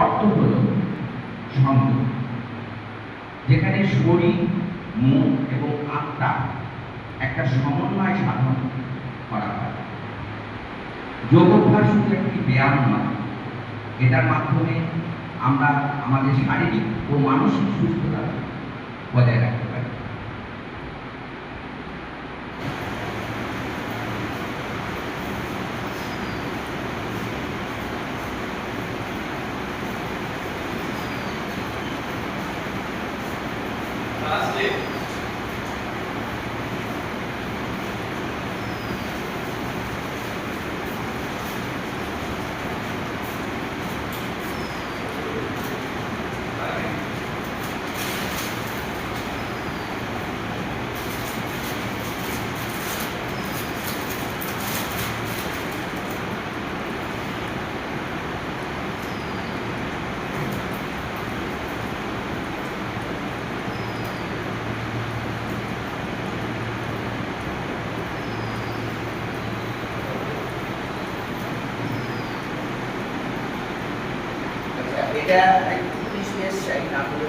অর্থ হল সংযোগ, যেখানে শরীর, মন এবং আত্মা একটা সমন্বয় সাধন করা হয়। যোগ অভ্যাস শুধু একটি ব্যায়াম নয়, এটার মাধ্যমে আমরা আমাদের শারীরিক ও মানসিক সুস্থতা বজায় রাখতে পারি। এটা 30 মিনিট চাই, তারপরে